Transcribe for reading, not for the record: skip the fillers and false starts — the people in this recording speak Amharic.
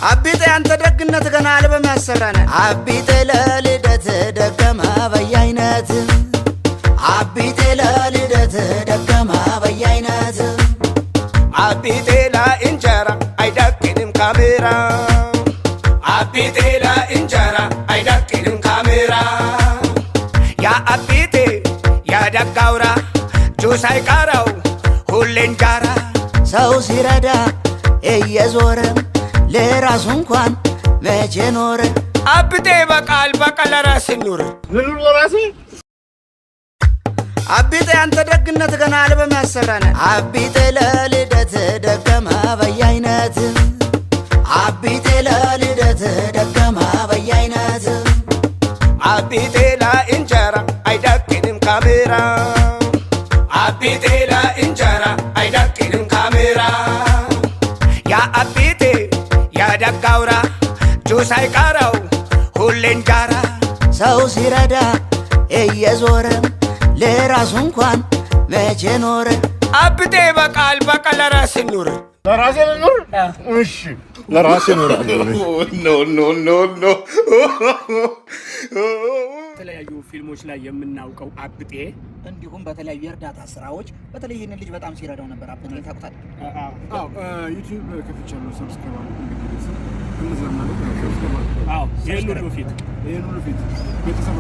አቢጤ አንተ ደግነት ገና አልበም ያሰራነ አቢጤ ለልደት ደገመ በየአይነት አቢጤ ለልደት ደገመ በየአይነት አቢጤ ለእንጀራ አይደቅንም ካሜራ አቢጤ ለእንጀራ አይደቅንም ካሜራ ያ አቢጤ ያደጋውራ ጁስ አይቀረው ሁሌ እንጀራ ሰው ሲረዳ እየዞረ ለራሱ እንኳን መቼ ኖረ አቢጤ በቃል ለራስ ኑር ለራሴ አቢጤ አንተ ደግነት ገና አልበም ያሰራነ አቢጤ ለልደት ደገመ በየአይነት አቢጤ ለልደት ደገመ በየአይነት አቢጤ ለእንጀራ አይደቅንም ካሜራ አቢጤ ለእንጀራ አይደቅንም ካሜራ ያ አቢጤ ያደጋውራ ጁስ አይቀረው ሁሌ እንጀራ ሰው ሲረዳ እየዞረ ለራሱ እንኳን መቼ ኖረ አቢጤ በቃል ለራስ ኑር ለራሴ ልኑር እሺ ለራሴ ኑራለሁ ኖ ኖ ኖ ኖ የተለያዩ ፊልሞች ላይ የምናውቀው አብጤ እንዲሁም በተለያዩ የእርዳታ ስራዎች በተለይ ይህንን ልጅ በጣም ሲረዳው ነበር። አብጤ ታውቁታል? አዎ ዩቲዩብ ከፍቻለሁ ሰብስክራይብ አድርጉ ይህን ሁሉ ፊት ቤተሰብ